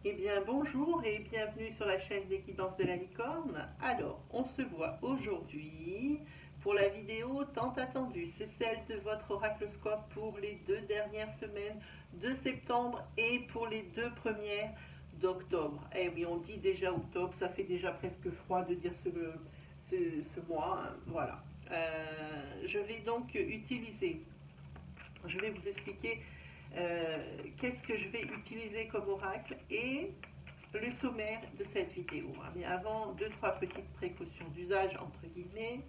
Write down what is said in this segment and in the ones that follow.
Eh bien bonjour et bienvenue sur la chaîne des Guidances de la Licorne. Alors, on se voit aujourd'hui pour la vidéo tant attendue. C'est celle de votre oracloscope pour les 2 dernières semaines de septembre et pour les 2 premières d'octobre. Eh oui, on dit déjà octobre, ça fait déjà presque froid de dire ce mois, hein. Voilà. Je vais donc utiliser, je vais vous expliquer qu'est-ce que je vais utiliser comme oracle et le sommaire de cette vidéo. Mais avant, 2-3 petites précautions d'usage entre guillemets.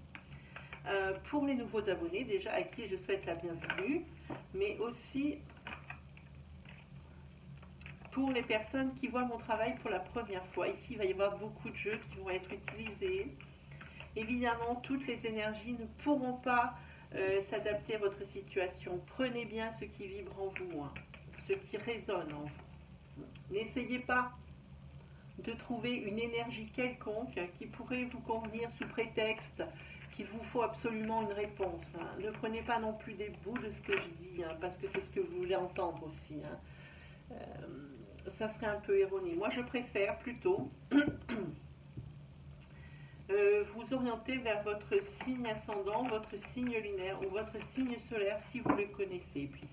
Pour les nouveaux abonnés, déjà à qui je souhaite la bienvenue, mais aussi pour les personnes qui voient mon travail pour la première fois. Ici, il va y avoir beaucoup de jeux qui vont être utilisés. Évidemment, toutes les énergies ne pourront pas s'adapter à votre situation. Prenez bien ce qui vibre en vous, hein, ce qui résonne en vous. N'essayez pas de trouver une énergie quelconque qui pourrait vous convenir sous prétexte qu'il vous faut absolument une réponse, hein. Ne prenez pas non plus des bouts de ce que je dis, hein, parce que c'est ce que vous voulez entendre aussi, hein. Ça serait un peu erroné. Moi, je préfère plutôt vous orienter vers votre signe ascendant, votre signe lunaire ou votre signe solaire si vous le connaissez. Puis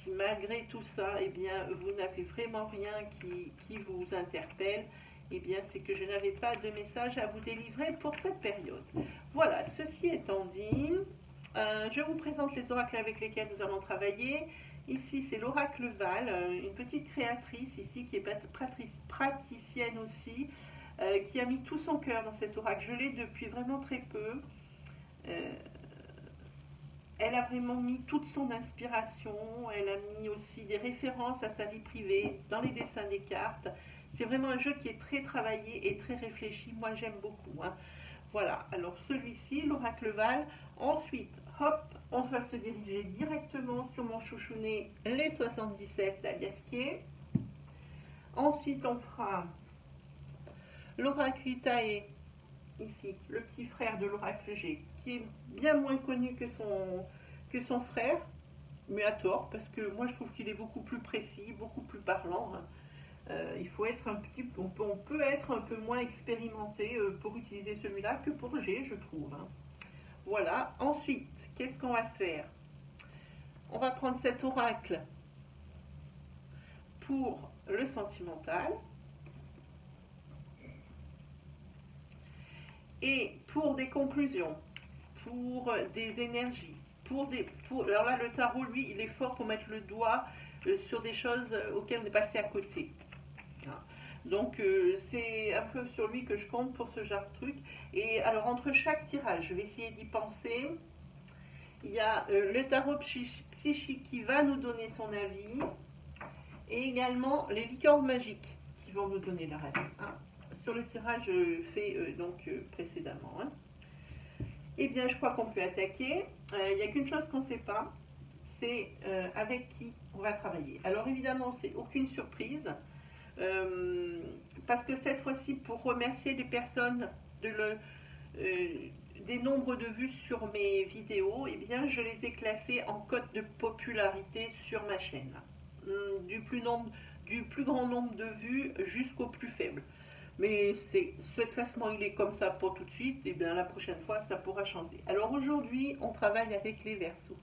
si malgré tout ça, eh bien, vous n'avez vraiment rien qui vous interpelle, eh bien, c'est que je n'avais pas de message à vous délivrer pour cette période. Voilà, ceci étant dit, je vous présente les oracles avec lesquels nous allons travailler. Ici, c'est l'oracle Val, une petite créatrice ici qui est praticienne aussi, qui a mis tout son cœur dans cet oracle. Je l'ai depuis vraiment très peu. Elle a vraiment mis toute son inspiration, elle a mis aussi des références à sa vie privée dans les dessins des cartes. C'est vraiment un jeu qui est très travaillé et très réfléchi. Moi, j'aime beaucoup, hein. Voilà, alors celui-ci, l'oracle Val. Ensuite, hop, on va se diriger directement sur mon chouchounet, les 77 d'Aliasquier. Ensuite, on fera l'oracle Itae, ici, le petit frère de l'oracle G, qui est bien moins connu que son frère, mais à tort, parce que moi je trouve qu'il est beaucoup plus précis, beaucoup plus parlant, hein. Il faut être on peut être un peu moins expérimenté pour utiliser celui-là que pour G, je trouve, hein. Voilà, ensuite, qu'est-ce qu'on va faire? On va prendre cet oracle pour le sentimental. Et pour des conclusions, pour des énergies, alors là, le tarot, lui, il est fort pour mettre le doigt sur des choses auxquelles on est passé à côté. Donc, c'est un peu sur lui que je compte pour ce genre de truc. Et alors, entre chaque tirage, je vais essayer d'y penser. Il y a le tarot psychique qui va nous donner son avis. Et également les licornes magiques qui vont nous donner leur avis, hein, sur le tirage fait précédemment, hein. Eh bien, je crois qu'on peut attaquer. Il n'y a qu'une chose qu'on ne sait pas, c'est avec qui on va travailler. Alors évidemment, c'est aucune surprise, parce que cette fois-ci, pour remercier les personnes des nombres de vues sur mes vidéos, eh bien, je les ai classées en cote de popularité sur ma chaîne, du plus grand nombre de vues jusqu'au plus faible. Mais ce classement, il est comme ça pour tout de suite, et bien la prochaine fois, ça pourra changer. Alors aujourd'hui, on travaille avec les Verseaux.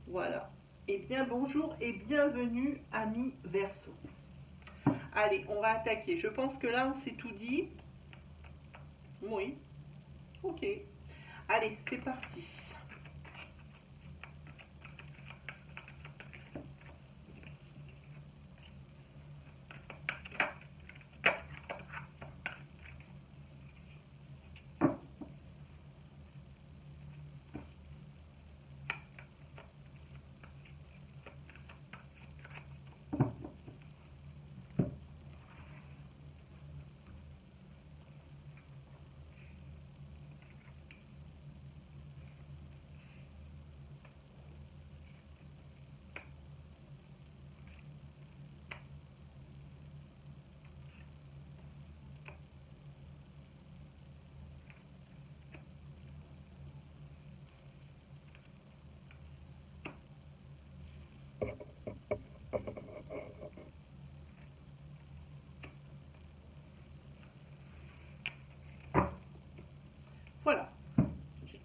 Voilà. Eh bien, bonjour et bienvenue, amis Verseaux. Allez, on va attaquer. Je pense que là, on s'est tout dit. Oui. Ok. Allez, c'est parti.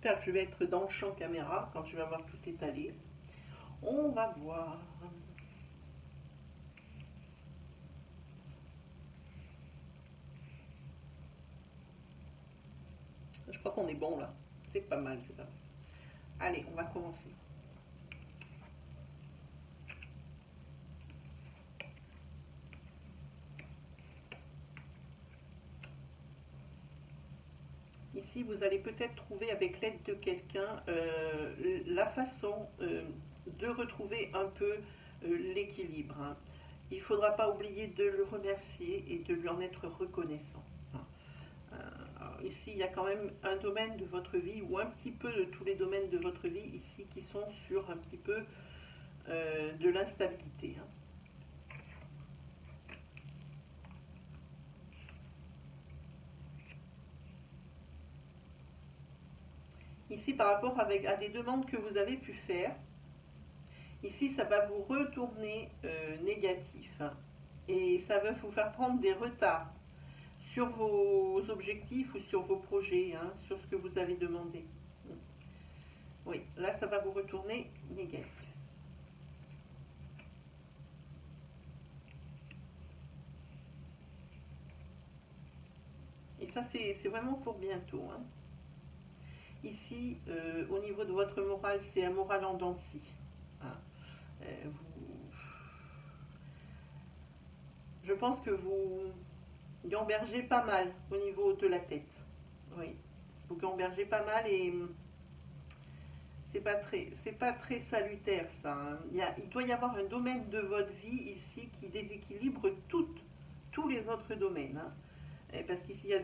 j'espère que je vais être dans le champ caméra quand je vais avoir tout étalé. On va voir. Je crois qu'on est bon là. C'est pas mal, c'est pas mal. Allez, on va commencer. Ici, vous allez peut-être trouver avec l'aide de quelqu'un la façon de retrouver un peu l'équilibre. Hein. Il ne faudra pas oublier de le remercier et de lui en être reconnaissant. Alors ici, il y a quand même un domaine de votre vie, ou un petit peu de tous les domaines de votre vie ici, qui sont sur un petit peu de l'instabilité. Hein. Ici, par rapport à des demandes que vous avez pu faire, ici, ça va vous retourner négatif. Hein, et ça va vous faire prendre des retards sur vos objectifs ou sur vos projets, hein, sur ce que vous avez demandé. Oui, là, ça va vous retourner négatif. Et ça, c'est vraiment pour bientôt. Hein. Ici, au niveau de votre morale, c'est un moral en dents de scie. Hein. Je pense que vous gambergez pas mal au niveau de la tête. Oui, vous gambergez pas mal et c'est pas très salutaire ça. Hein. Il doit y avoir un domaine de votre vie ici qui déséquilibre tous les autres domaines. Hein. Parce qu'ici, il y a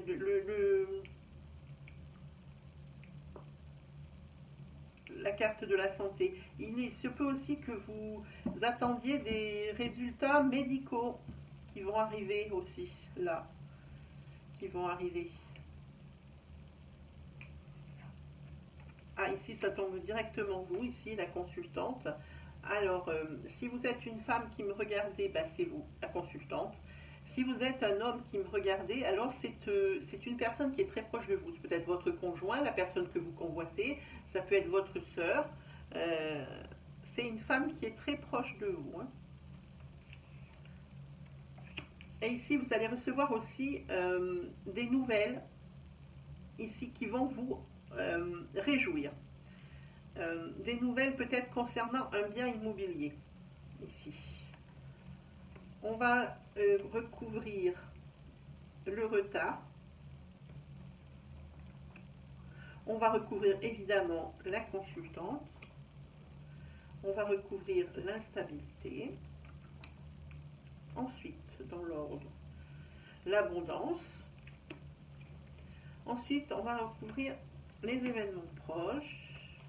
la carte de la santé. Il se peut aussi que vous attendiez des résultats médicaux qui vont arriver aussi, là, qui vont arriver. Ah, ici, ça tombe directement vous, ici, la consultante. Alors, si vous êtes une femme qui me regardez, bah, c'est vous, la consultante. Si vous êtes un homme qui me regardez, alors c'est une personne qui est très proche de vous. C'est peut-être votre conjoint, la personne que vous convoitez, ça peut être votre sœur. C'est une femme qui est très proche de vous. Hein. Et ici, vous allez recevoir aussi des nouvelles, ici, qui vont vous réjouir. Des nouvelles peut-être concernant un bien immobilier, ici. On va recouvrir le retard. On va recouvrir évidemment la consultante. On va recouvrir l'instabilité. Ensuite, dans l'ordre, l'abondance. Ensuite, on va recouvrir les événements proches,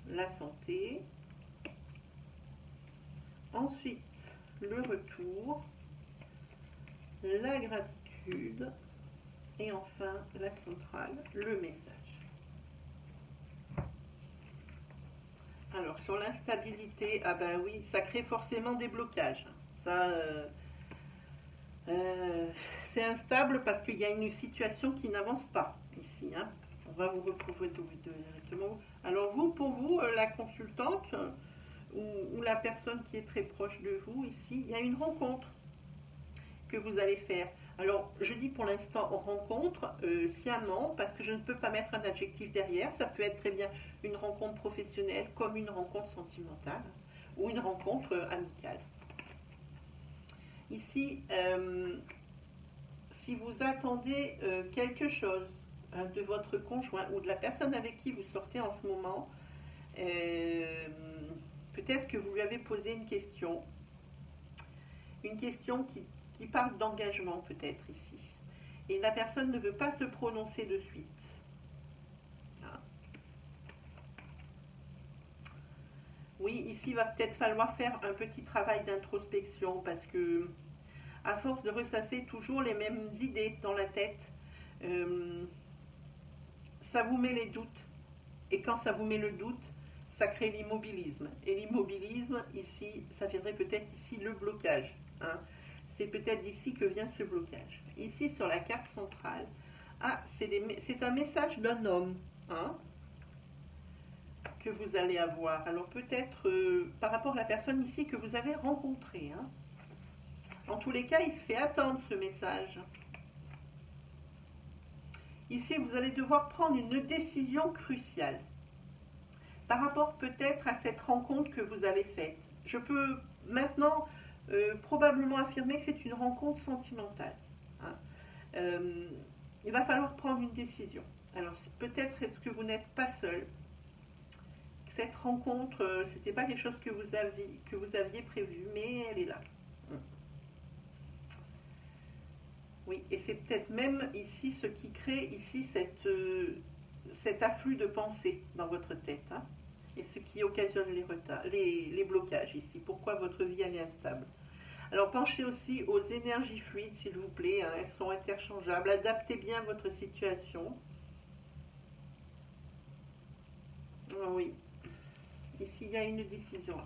la santé. Ensuite, le retour, la gratitude. Et enfin, la centrale, le message. Alors, sur l'instabilité, ah ben oui, ça crée forcément des blocages. Ça, c'est instable parce qu'il y a une situation qui n'avance pas ici. Hein. On va vous recouvrir directement. Alors vous, pour vous, la consultante ou la personne qui est très proche de vous ici, il y a une rencontre que vous allez faire. Alors, je dis pour l'instant rencontre sciemment parce que je ne peux pas mettre un adjectif derrière. Ça peut être très bien une rencontre professionnelle comme une rencontre sentimentale ou une rencontre amicale. Ici, si vous attendez quelque chose de votre conjoint ou de la personne avec qui vous sortez en ce moment, peut-être que vous lui avez posé une question qui parle d'engagement peut-être ici. Et la personne ne veut pas se prononcer de suite. Hein. Oui, ici, il va peut-être falloir faire un petit travail d'introspection parce que, à force de ressasser toujours les mêmes idées dans la tête, ça vous met les doutes. Et quand ça vous met le doute, ça crée l'immobilisme. Et l'immobilisme, ici, ça viendrait peut-être ici le blocage. Hein. C'est peut-être d'ici que vient ce blocage. Ici, sur la carte centrale, ah, c'est un message d'un homme. Hein. que vous allez avoir. Alors peut-être par rapport à la personne ici que vous avez rencontrée. Hein. En tous les cas, il se fait attendre ce message. Ici, vous allez devoir prendre une décision cruciale par rapport peut-être à cette rencontre que vous avez faite. Je peux maintenant probablement affirmer que c'est une rencontre sentimentale. Hein. Il va falloir prendre une décision. Alors peut-être est-ce que vous n'êtes pas seul. Cette rencontre, c'était pas quelque chose que vous aviez prévu, mais elle est là. Oui, et c'est peut-être même ici ce qui crée ici cet afflux de pensées dans votre tête. Hein, et ce qui occasionne les retards, les blocages ici. Pourquoi votre vie elle est instable. Alors penchez aussi aux énergies fluides, s'il vous plaît. Hein, elles sont interchangeables. Adaptez bien votre situation. Oh, oui. Ici, il y a une décision.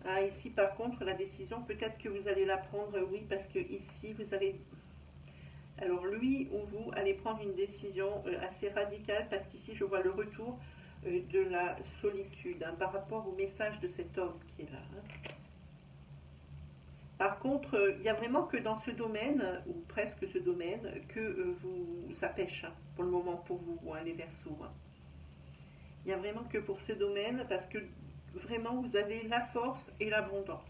Ah, ici, par contre, la décision, peut-être que vous allez la prendre, oui, parce que ici, vous allez... Alors, lui ou vous allez prendre une décision assez radicale, parce qu'ici, je vois le retour de la solitude, hein, par rapport au message de cet homme qui est là. Hein. Par contre, il n'y a vraiment que dans ce domaine, ou presque ce domaine, que ça pêche, hein, pour le moment, pour vous, hein, les Verseaux. Hein. Il n'y a vraiment que pour ce domaine, parce que vraiment, vous avez la force et l'abondance.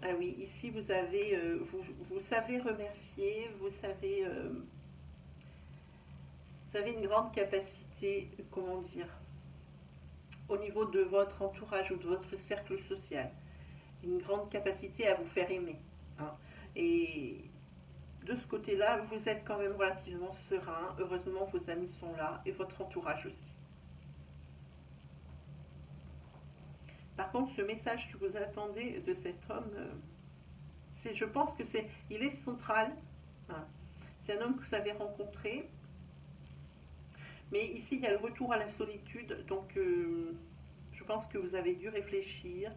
Ah oui, ici, vous avez, vous savez remercier, vous avez une grande capacité, comment dire, au niveau de votre entourage ou de votre cercle social. Une grande capacité à vous faire aimer. Hein. Et de ce côté-là, vous êtes quand même relativement serein. Heureusement, vos amis sont là et votre entourage aussi. Par contre, ce message que vous attendez de cet homme, je pense que il est central. Hein. C'est un homme que vous avez rencontré. Mais ici, il y a le retour à la solitude. Donc, je pense que vous avez dû réfléchir.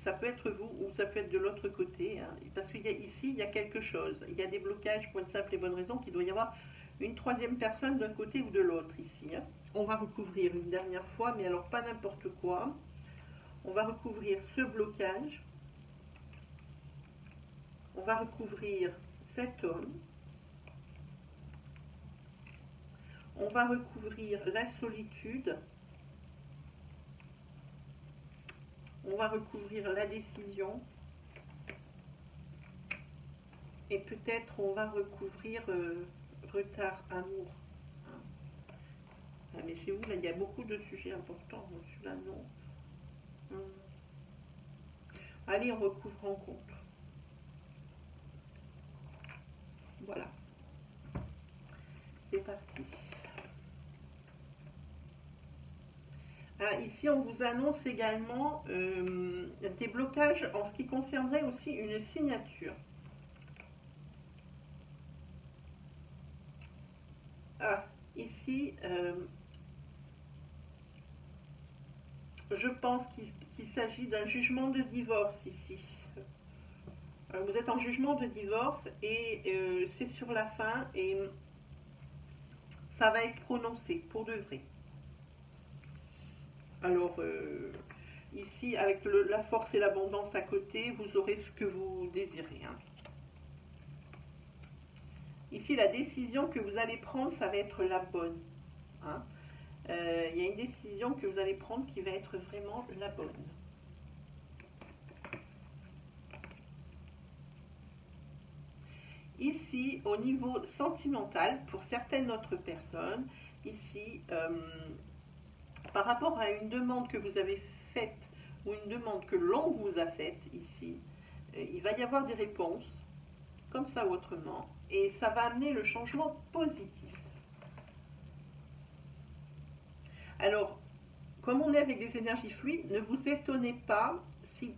Ça peut être vous ou ça peut être de l'autre côté. Hein. Parce qu'ici, il y a quelque chose. Il y a des blocages pour une simple et bonne raison qu'il doit y avoir une troisième personne d'un côté ou de l'autre ici. Hein. On va recouvrir une dernière fois, mais alors pas n'importe quoi. On va recouvrir ce blocage. On va recouvrir cet homme. On va recouvrir la solitude. On va recouvrir la décision. Et peut-être on va recouvrir retard, amour. Hein. Ah, mais chez vous, là, il y a beaucoup de sujets importants. Celui-là, non. Allez, on recouvre rencontre. Voilà. C'est parti. Ah, ici, on vous annonce également des blocages en ce qui concernerait aussi une signature. Ah, ici, je pense qu'il s'agit d'un jugement de divorce ici. Vous êtes en jugement de divorce et c'est sur la fin et ça va être prononcé pour de vrai. Alors, ici, avec la force et l'abondance à côté, vous aurez ce que vous désirez. Hein. Ici, la décision que vous allez prendre, ça va être la bonne. Hein. Il y a une décision que vous allez prendre qui va être vraiment la bonne. Ici, au niveau sentimental, pour certaines autres personnes, ici, par rapport à une demande que vous avez faite ou une demande que l'on vous a faite ici, il va y avoir des réponses, comme ça ou autrement, et ça va amener le changement positif. Alors, comme on est avec des énergies fluides, ne vous étonnez pas si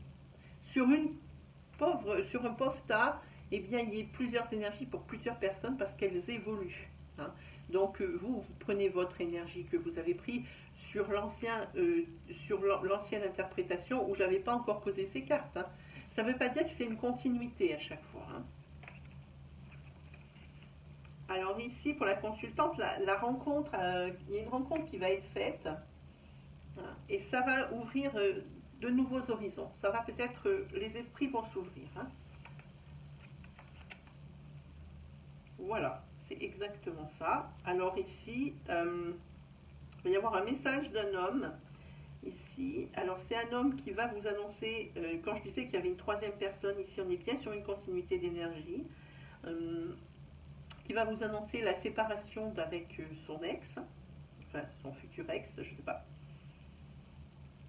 sur un pauvre tas, eh bien, il y ait plusieurs énergies pour plusieurs personnes parce qu'elles évoluent. Hein. Donc, vous prenez votre énergie que vous avez prise sur l'ancienne interprétation où je n'avais pas encore posé ces cartes. Hein. Ça ne veut pas dire que c'est une continuité à chaque fois. Hein. Alors ici, pour la consultante, la rencontre, il y a une rencontre qui va être faite, hein, et ça va ouvrir de nouveaux horizons. Ça va peut-être, les esprits vont s'ouvrir. Hein. Voilà, c'est exactement ça. Alors ici, il va y avoir un message d'un homme. Ici, alors c'est un homme qui va vous annoncer, quand je disais qu'il y avait une troisième personne, ici on est bien sur une continuité d'énergie, qui va vous annoncer la séparation d'avec son ex, enfin son futur ex, je ne sais pas.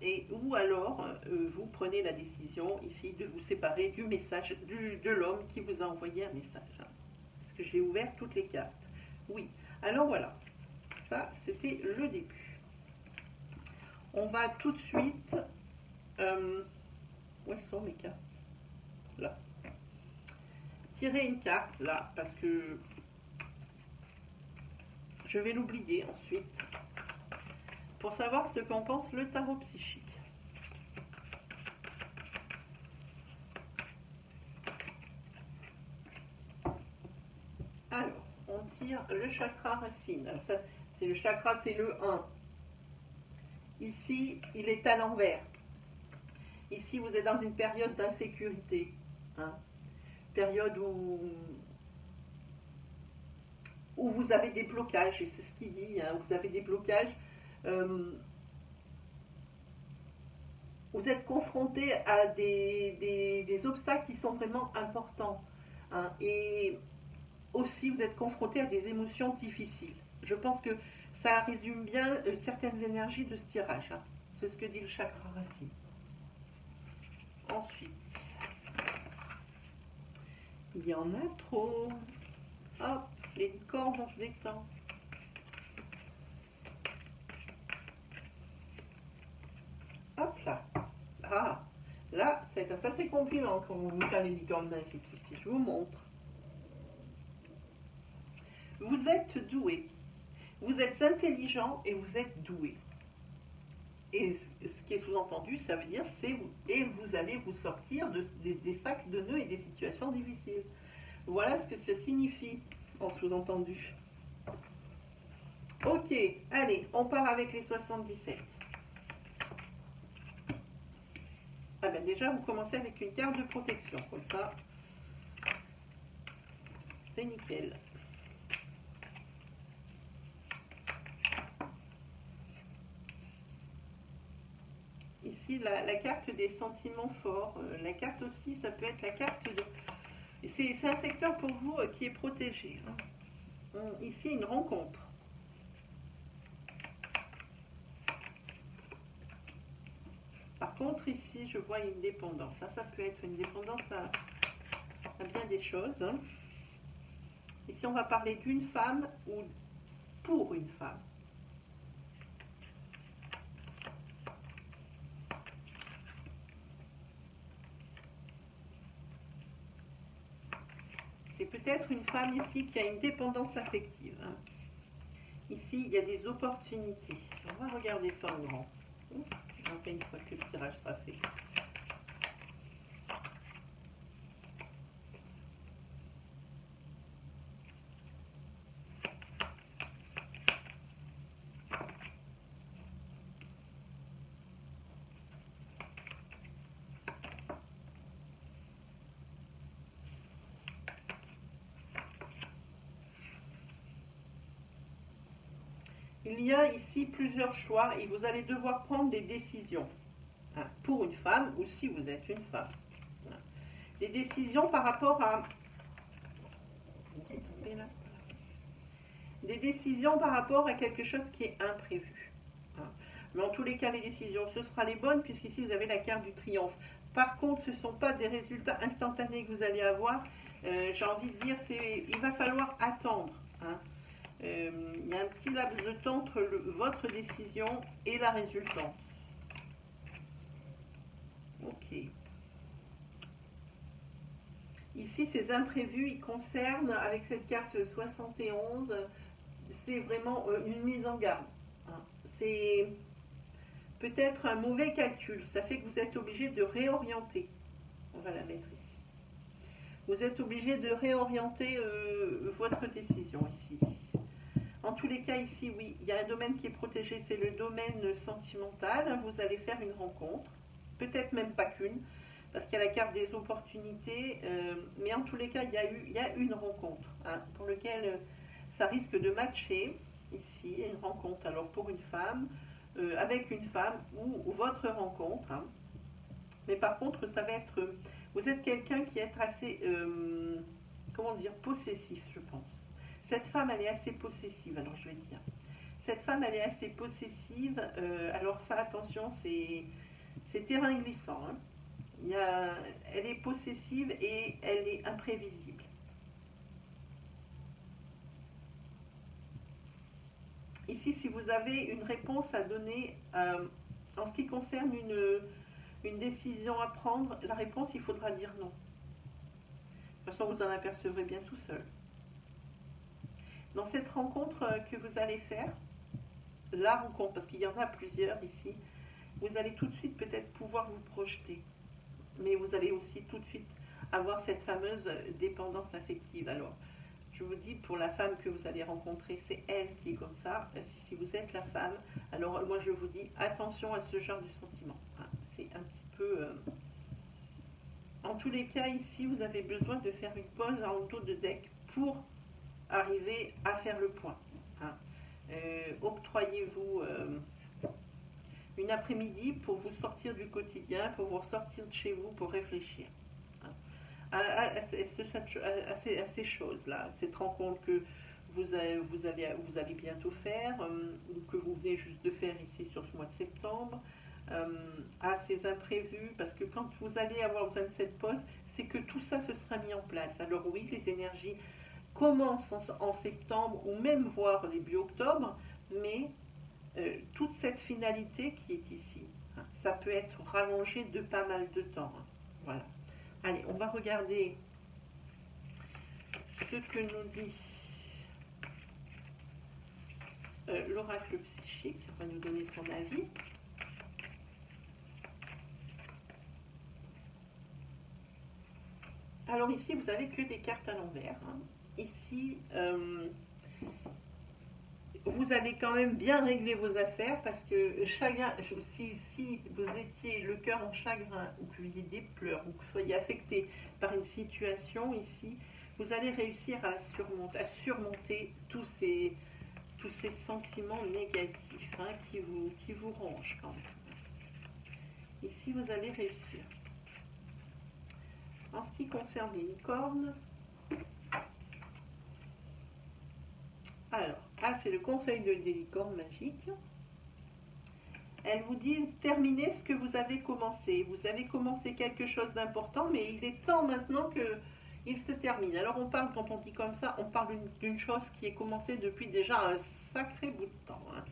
Et ou alors, vous prenez la décision ici de vous séparer du message, de l'homme qui vous a envoyé un message. Parce que j'ai ouvert toutes les cartes. Oui, alors voilà, ça c'était le début. On va tout de suite, où elles sont mes cartes? Là. Tirer une carte là, parce que je vais l'oublier ensuite, pour savoir ce qu'en pense le tarot psychique. Alors, on tire le chakra racine. Alors ça, c'est le chakra, c'est le 1. Ici, il est à l'envers. Ici, vous êtes dans une période d'insécurité. Hein, période où vous avez des blocages, et c'est ce qu'il dit, hein, vous avez des blocages, vous êtes confronté à des obstacles qui sont vraiment importants, hein, et aussi vous êtes confronté à des émotions difficiles. Je pense que ça résume bien certaines énergies de ce tirage, hein. C'est ce que dit le chakra racine. Ensuite, il y en a trop. Hop, les cordes vont se détendre. Hop là. Ah, là, c'est un sacré compliment quand vous faites les licornes d'un si je vous montre. Vous êtes doué. Vous êtes intelligent et vous êtes doué. Et ce qui est sous-entendu, ça veut dire c'est vous. Et vous allez vous sortir des sacs de nœuds et des situations difficiles. Voilà ce que ça signifie en sous-entendu. Ok, allez, on part avec les 77. Ah ben déjà, vous commencez avec une carte de protection, comme ça, c'est nickel. Ici, la carte des sentiments forts. La carte aussi, ça peut être la carte de... C'est un secteur pour vous qui est protégé. Hein. Ici, une rencontre. Par contre, ici, je vois une dépendance. Ça peut être une dépendance à bien des choses. Hein. Ici, on va parler d'une femme ou pour une femme. C'est peut-être une femme ici qui a une dépendance affective. Hein. Ici, il y a des opportunités. On va regarder ça en grand. Enfin, une fois que le tirage sera fait. Il y a ici plusieurs choix et vous allez devoir prendre des décisions. Hein, pour une femme ou si vous êtes une femme. Hein. Des décisions par rapport à... Des décisions par rapport à quelque chose qui est imprévu. Hein. Mais en tous les cas, les décisions, ce sera les bonnes puisqu'ici vous avez la carte du triomphe. Par contre, ce ne sont pas des résultats instantanés que vous allez avoir. J'ai envie de dire, il va falloir attendre. Hein. Il y a un petit laps de temps entre votre décision et la résultante. Ok. Ici, ces imprévus, ils concernent, avec cette carte 71, c'est vraiment une mise en garde. Hein. C'est peut-être un mauvais calcul. Ça fait que vous êtes obligé de réorienter. On va la mettre ici. Vous êtes obligé de réorienter votre décision ici. En tous les cas, ici, oui, il y a un domaine qui est protégé, c'est le domaine sentimental. Vous allez faire une rencontre, peut-être même pas qu'une, parce qu'il y a la carte des opportunités, mais en tous les cas, il y a une rencontre, hein, pour laquelle ça risque de matcher, ici, une rencontre, alors pour une femme, avec une femme, ou votre rencontre, hein. Mais par contre, ça va être, vous êtes quelqu'un qui est assez, comment dire, possessif, je pense. Cette femme, elle est assez possessive, alors je vais dire. Cette femme, elle est assez possessive, alors ça, attention, c'est terrain glissant, hein. Elle est possessive et elle est imprévisible. Ici, si vous avez une réponse à donner en ce qui concerne une décision à prendre, la réponse, il faudra dire non. De toute façon, vous en apercevrez bien tout seul. Dans cette rencontre que vous allez faire, la rencontre, parce qu'il y en a plusieurs ici, vous allez tout de suite peut-être pouvoir vous projeter. Mais vous allez aussi tout de suite avoir cette fameuse dépendance affective. Alors, je vous dis, pour la femme que vous allez rencontrer, c'est elle qui est comme ça. Si vous êtes la femme, alors moi je vous dis, attention à ce genre de sentiment. Hein. C'est un petit peu... En tous les cas, ici, vous avez besoin de faire une pause en dos de deck pour arriver à faire le point. Hein. Octroyez-vous une après-midi pour vous sortir du quotidien, pour vous sortir de chez vous, pour réfléchir. Hein. À ces choses-là, cette rencontre que vous allez bientôt faire, ou que vous venez juste de faire ici sur ce mois de septembre, à ces imprévus, parce que quand vous allez avoir besoin de cette pause, c'est que tout ça se sera mis en place. Alors oui, les énergies commencent en septembre, ou même voire début octobre, mais toute cette finalité qui est ici, hein, ça peut être rallongé de pas mal de temps. Hein. Voilà. Allez, on va regarder ce que nous dit l'oracle psychique. Ça va nous donner son avis. Alors ici, vous n'avez que des cartes à l'envers. Hein. Ici, vous allez quand même bien régler vos affaires parce que chagrin, si vous étiez le cœur en chagrin ou que vous ayez des pleurs ou que vous soyez affecté par une situation ici, vous allez réussir à surmonter tous ces sentiments négatifs, hein, qui vous rongent quand même. Ici, vous allez réussir. En ce qui concerne les licornes, alors, c'est le conseil des licornes magiques. Elles vous disent, terminez ce que vous avez commencé. Vous avez commencé quelque chose d'important, mais il est temps maintenant qu'il se termine. Alors on parle, quand on dit comme ça, on parle d'une chose qui est commencée depuis déjà un sacré bout de temps. Hein.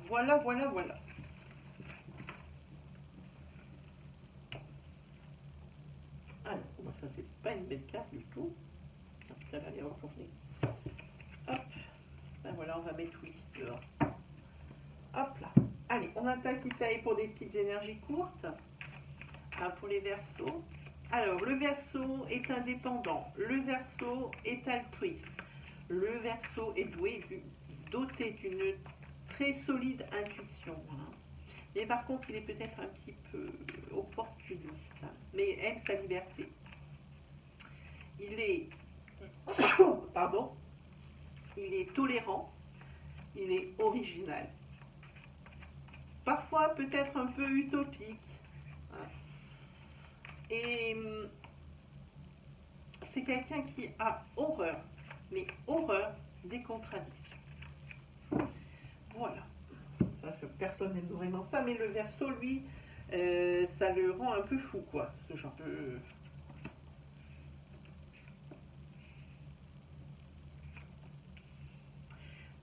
Voilà, voilà, voilà. Alors, ça c'est pas une belle carte du tout. Ça va aller retourner. Hop. Ben voilà, on va mettre oui dehors. Hop là. Allez, on attaque Itaï pour des petites énergies courtes. Pour les Verseaux. Alors, le Verseau est indépendant. Le Verseau est altruiste. Le Verseau est doté d'une très solide intuition. Hein. Mais par contre, il est peut-être un petit peu opportuniste. Hein, mais aime sa liberté. Il est... Pardon. Il est tolérant. Il est original. Parfois peut-être un peu utopique. Hein. Et c'est quelqu'un qui a horreur, mais horreur des contradictions. Voilà. Ça, personne n'aime vraiment ça, mais le Verseau, lui, ça le rend un peu fou, quoi. Ce genre de...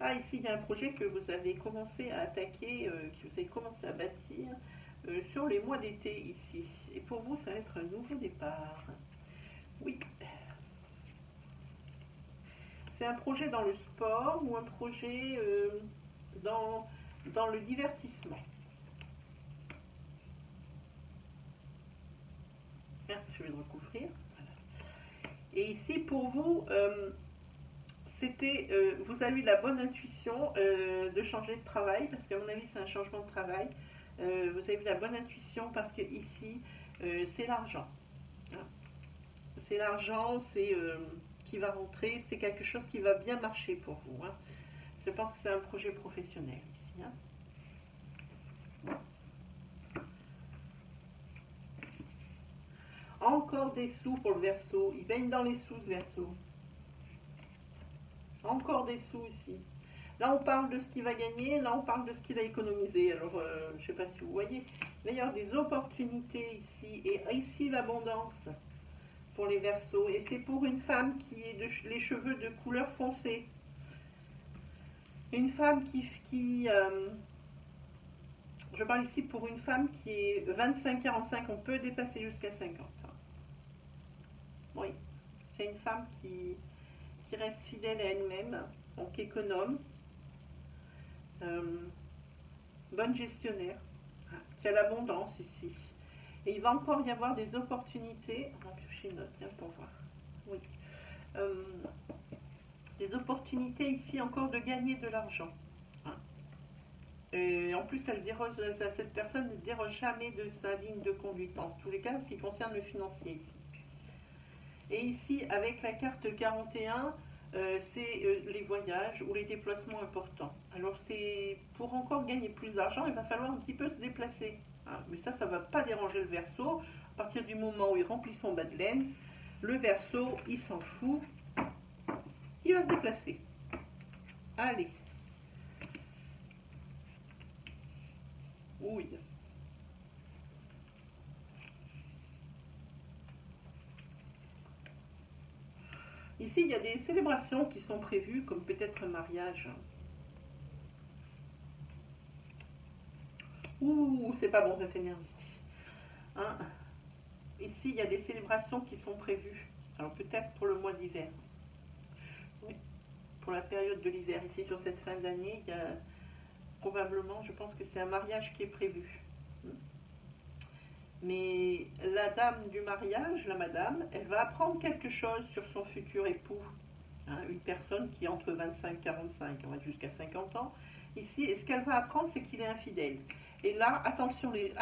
ici, il y a un projet que vous avez commencé à attaquer, que vous avez commencé à bâtir sur les mois d'été ici. Et pour vous, ça va être un nouveau départ. Oui. C'est un projet dans le sport ou un projet dans le divertissement. Je vais le recouvrir. Voilà. Et ici, pour vous, vous avez eu la bonne intuition de changer de travail, parce qu'à mon avis, c'est un changement de travail. Vous avez eu la bonne intuition parce que ici, c'est l'argent. Hein. C'est l'argent, c'est qui va rentrer, c'est quelque chose qui va bien marcher pour vous. Hein. Je pense que c'est un projet professionnel ici. Hein. Encore des sous pour le Verseau. Il baigne dans les sous, ce Verseau. Encore des sous ici. Là, on parle de ce qu'il va gagner. Là, on parle de ce qu'il a économisé. Alors, je ne sais pas si vous voyez. Mais il y a des opportunités ici. Et ici, l'abondance pour les Verseaux. Et c'est pour une femme qui a les cheveux de couleur foncée. Une femme je parle ici pour une femme qui est 25-45. On peut dépasser jusqu'à 50. Oui, c'est une femme qui reste fidèle à elle-même, donc économe, bonne gestionnaire, qui a l'abondance ici. Et il va encore y avoir des opportunités, je note pour voir, oui, des opportunités ici encore de gagner de l'argent. Et en plus, cette personne ne déroge jamais de sa ligne de conduite, en tous les cas, en ce qui concerne le financier ici. Et ici, avec la carte 41, c'est les voyages ou les déplacements importants. Alors, c'est pour encore gagner plus d'argent, il va falloir un petit peu se déplacer. Hein. Mais ça ne va pas déranger le Verseau. À partir du moment où il remplit son bas de laine, le Verseau, il s'en fout. Il va se déplacer. Allez. Oui. Ici, il y a des célébrations qui sont prévues, comme peut-être un mariage. Ouh, c'est pas bon cette énergie. Hein? Ici, il y a des célébrations qui sont prévues. Alors peut-être pour le mois d'hiver. Oui, pour la période de l'hiver. Ici, sur cette fin d'année, il y a probablement, je pense que c'est un mariage qui est prévu. Mais la dame du mariage, la madame, elle va apprendre quelque chose sur son futur époux. Hein, une personne qui est entre 25 et 45, on va jusqu'à 50 ans. Ici, et ce qu'elle va apprendre, c'est qu'il est infidèle. Et là, attention les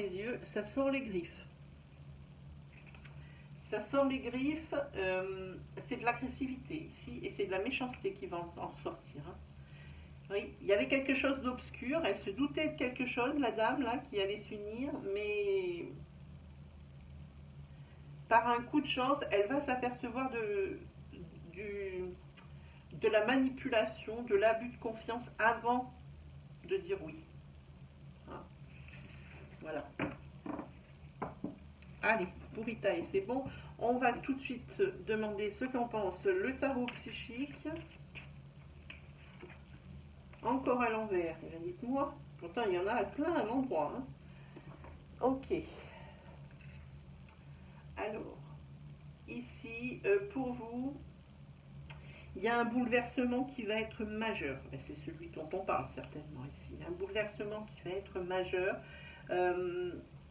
yeux, ça sort les griffes. Ça sort les griffes, c'est de l'agressivité ici, et c'est de la méchanceté qui va en sortir. Hein. Oui, il y avait quelque chose d'obscur, elle se doutait de quelque chose, la dame là, qui allait s'unir, mais par un coup de chance, elle va s'apercevoir de la manipulation, de l'abus de confiance avant de dire oui. Hein. Voilà. Allez, pour Itaï, c'est bon. On va tout de suite demander ce qu'en pense le tarot psychique. Encore à l'envers, dites-moi. Pourtant, il y en a à plein à l'endroit. Hein. Ok. Alors, ici, pour vous, il y a un bouleversement qui va être majeur. C'est celui dont on parle certainement ici. Un bouleversement qui va être majeur.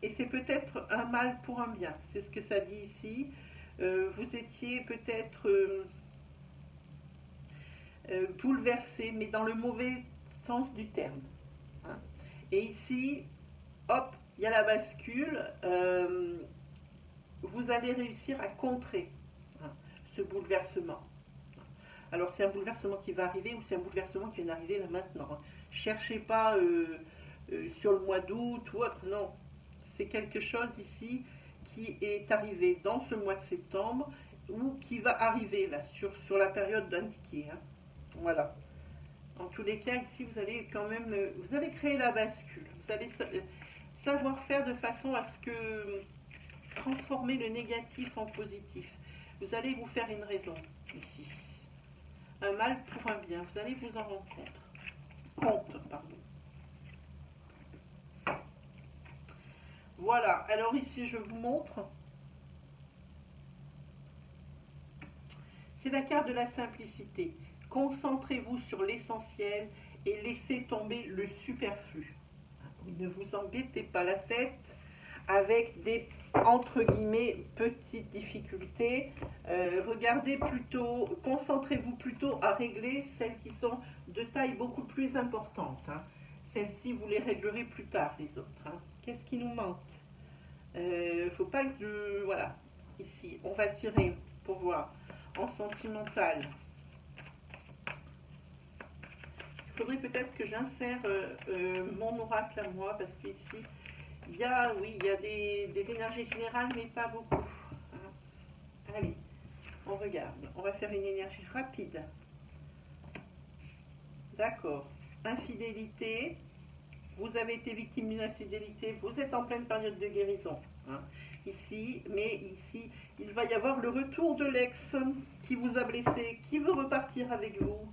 Et c'est peut-être un mal pour un bien. C'est ce que ça dit ici. Vous étiez peut-être bouleversé, mais dans le mauvais sens du terme. Hein. Et ici, hop, il y a la bascule. Vous allez réussir à contrer ce bouleversement. Alors c'est un bouleversement qui va arriver ou c'est un bouleversement qui vient d'arriver là maintenant. Cherchez pas sur le mois d'août ou autre, non. C'est quelque chose ici qui est arrivé dans ce mois de septembre ou qui va arriver là sur la période indiquée. Hein. Voilà. En tous les cas, ici, vous allez quand même, vous allez créer la bascule. Vous allez savoir faire de façon à ce que transformer le négatif en positif. Vous allez vous faire une raison ici. Un mal pour un bien. Vous allez vous en rendre compte. Pardon. Voilà. Alors ici, je vous montre. C'est la carte de la simplicité. Concentrez-vous sur l'essentiel et laissez tomber le superflu. Ne vous embêtez pas la tête. avec des, entre guillemets, petites difficultés. Regardez plutôt, concentrez-vous plutôt à régler celles qui sont de taille beaucoup plus importante. Hein. Celles-ci, vous les réglerez plus tard, les autres. Hein. Qu'est-ce qui nous manque? Faut pas que je... Voilà, ici, on va tirer pour voir en sentimental. Il faudrait peut-être que j'insère mon oracle à moi, parce qu'ici, il y a, oui, il y a des énergies générales, mais pas beaucoup. Hein. Allez, on regarde. On va faire une énergie rapide. D'accord. Infidélité. Vous avez été victime d'une infidélité. Vous êtes en pleine période de guérison. Hein. Ici, mais ici, il va y avoir le retour de l'ex qui vous a blessé, qui veut repartir avec vous.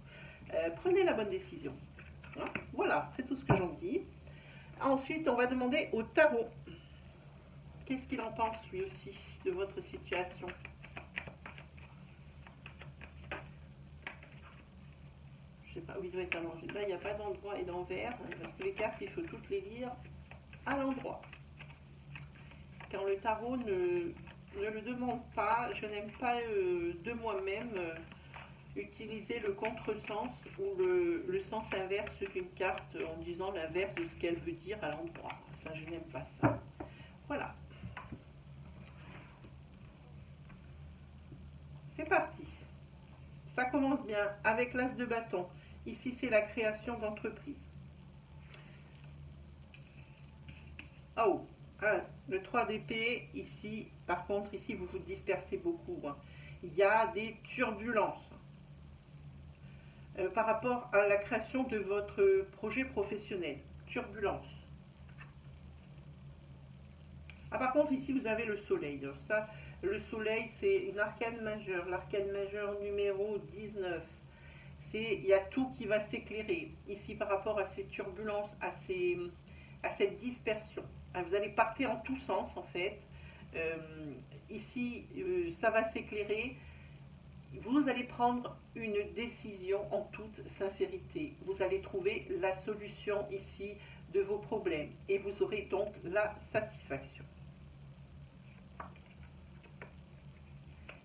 Prenez la bonne décision. Hein. Voilà, c'est tout ce que j'en dis. Ensuite, on va demander au tarot. Qu'est-ce qu'il en pense lui aussi de votre situation? Je ne sais pas où il doit être allongé. Là, il n'y a pas d'endroit et d'envers. Parce que les cartes, il faut toutes les lire à l'endroit. Quand le tarot ne le demande pas, je n'aime pas de moi-même utiliser le contresens ou le sens inverse d'une carte en disant l'inverse de ce qu'elle veut dire à l'endroit. Ça, je n'aime pas ça. Voilà. C'est parti. Ça commence bien avec l'as de bâton. Ici, c'est la création d'entreprise. Oh, le 3 d'épée, ici, par contre, ici, vous vous dispersez beaucoup. Hein. Il y a des turbulences. Par rapport à la création de votre projet professionnel. Turbulence. Ah, par contre, ici, vous avez le soleil. Alors ça, le soleil, c'est une arcane majeure. L'arcane majeure numéro 19. Il y a tout qui va s'éclairer. Ici, par rapport à ces turbulences, à cette dispersion. Vous allez partir en tous sens, en fait. Ici, ça va s'éclairer. Vous allez prendre une décision en toute sincérité. Vous allez trouver la solution ici de vos problèmes et vous aurez donc la satisfaction.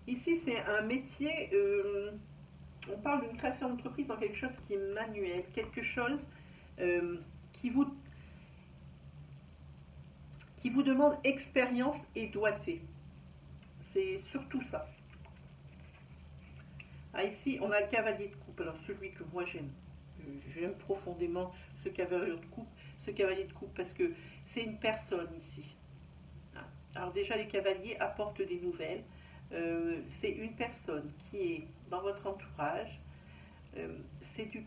Ici, c'est un métier, on parle d'une création d'entreprise dans quelque chose qui est manuel, quelque chose qui vous demande expérience et doigté. C'est surtout ça. Ah, ici, on a le cavalier de coupe. Alors, celui que moi j'aime. J'aime profondément ce cavalier de coupe, parce que c'est une personne ici. Alors, déjà, les cavaliers apportent des nouvelles. C'est une personne qui est dans votre entourage, séductrice,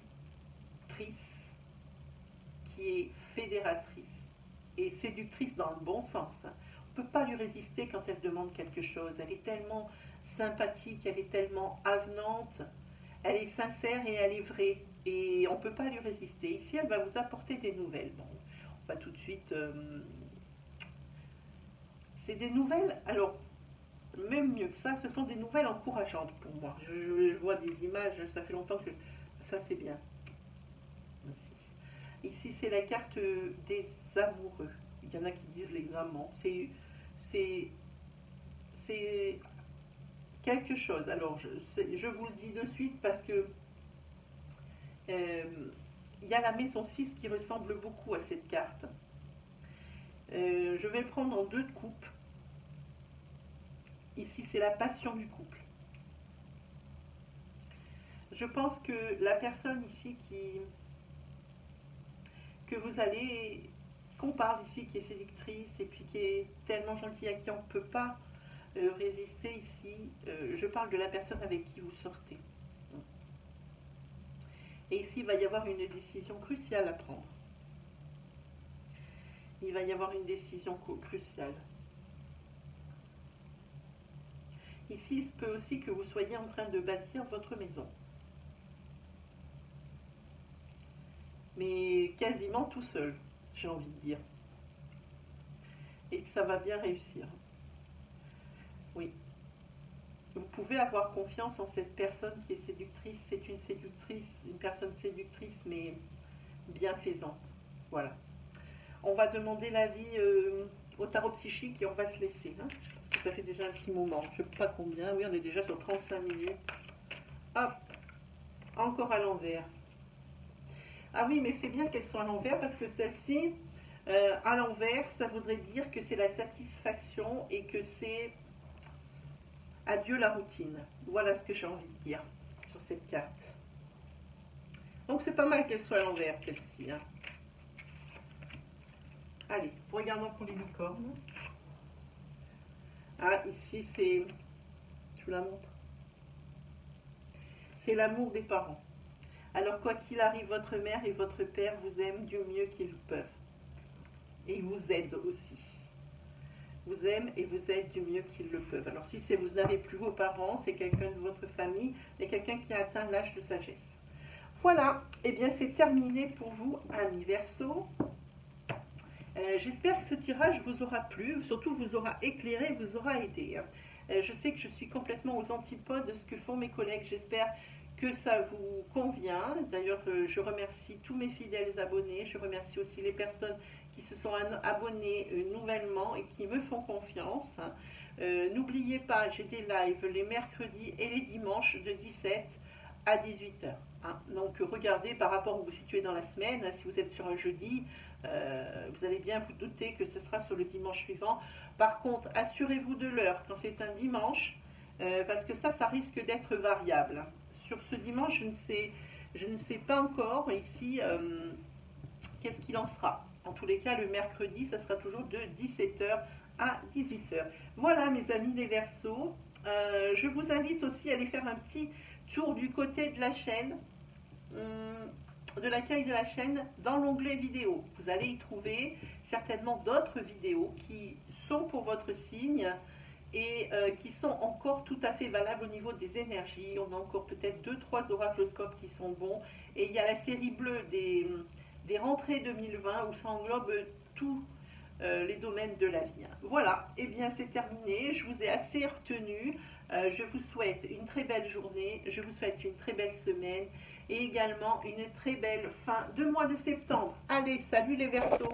qui est fédératrice. Et séductrice dans le bon sens. On ne peut pas lui résister quand elle demande quelque chose. Elle est tellement sympathique, elle est tellement avenante, elle est sincère et elle est vraie. Et on ne peut pas lui résister. Ici, elle va vous apporter des nouvelles. Bon, on va tout de suite... c'est des nouvelles, alors, même mieux que ça, ce sont des nouvelles encourageantes pour moi. Je vois des images, ça fait longtemps que... Ça, c'est bien. Ici, c'est la carte des amoureux. Il y en a qui disent les amants. C'est quelque chose. Alors, je vous le dis de suite parce que il y a la maison 6 qui ressemble beaucoup à cette carte. Je vais le prendre en 2 de coupe. Ici, c'est la passion du couple. Je pense que la personne ici que vous allez, qu'on parle ici, qui est séductrice et puis qui est tellement gentille, à qui on ne peut pas résister ici, je parle de la personne avec qui vous sortez. Et ici, il va y avoir une décision cruciale à prendre. Il va y avoir une décision cruciale. Ici, il se peut aussi que vous soyez en train de bâtir votre maison. Mais quasiment tout seul, j'ai envie de dire. Et que ça va bien réussir. Oui. Vous pouvez avoir confiance en cette personne qui est séductrice. C'est une séductrice, une personne séductrice, mais bienfaisante. Voilà. On va demander l'avis au tarot psychique et on va se laisser. Hein. Ça fait déjà un petit moment, je ne sais pas combien, oui on est déjà sur 35 minutes. Hop, encore à l'envers. Ah oui, mais c'est bien qu'elles soient à l'envers parce que celle-ci, à l'envers, ça voudrait dire que c'est la satisfaction et que c'est adieu la routine. Voilà ce que j'ai envie de dire sur cette carte. Donc c'est pas mal qu'elle soit à l'envers, celle-ci. Hein. Allez, regardons pour les licornes. Ah, ici c'est, je vous la montre, c'est l'amour des parents. Alors quoi qu'il arrive, votre mère et votre père vous aiment du mieux qu'ils peuvent. Et ils vous aident aussi. Vous aiment et vous aident du mieux qu'ils le peuvent. Alors si vous n'avez plus vos parents, c'est quelqu'un de votre famille, mais quelqu'un qui a atteint l'âge de sagesse. Voilà, et bien c'est terminé pour vous, amis Verseau. J'espère que ce tirage vous aura plu, surtout vous aura éclairé, vous aura aidé. Je sais que je suis complètement aux antipodes de ce que font mes collègues. J'espère que ça vous convient. D'ailleurs, je remercie tous mes fidèles abonnés. Je remercie aussi les personnes qui se sont abonnées nouvellement et qui me font confiance. N'oubliez pas, j'ai des lives les mercredis et les dimanches de 17 à 18h. Hein. Donc regardez par rapport où vous vous situez dans la semaine. Si vous êtes sur un jeudi, vous allez bien vous douter que ce sera sur le dimanche suivant. Par contre, assurez-vous de l'heure quand c'est un dimanche, parce que ça risque d'être variable. Sur ce dimanche, je ne sais pas encore ici qu'est-ce qu'il en sera. En tous les cas, le mercredi, ça sera toujours de 17h à 18h. Voilà mes amis les Verseaux. Je vous invite aussi à aller faire un petit tour du côté de la chaîne, de l'accueil de la chaîne, dans l'onglet vidéo. Vous allez y trouver certainement d'autres vidéos qui sont pour votre signe et qui sont encore tout à fait valables au niveau des énergies. On a encore peut-être 2-3 oracloscopes qui sont bons. Et il y a la série bleue des rentrées 2020 où ça englobe tous les domaines de la vie. Voilà, et bien c'est terminé. Je vous ai assez retenu. Je vous souhaite une très belle journée. Je vous souhaite une très belle semaine et également une très belle fin de mois de septembre. Allez, salut les Verseaux!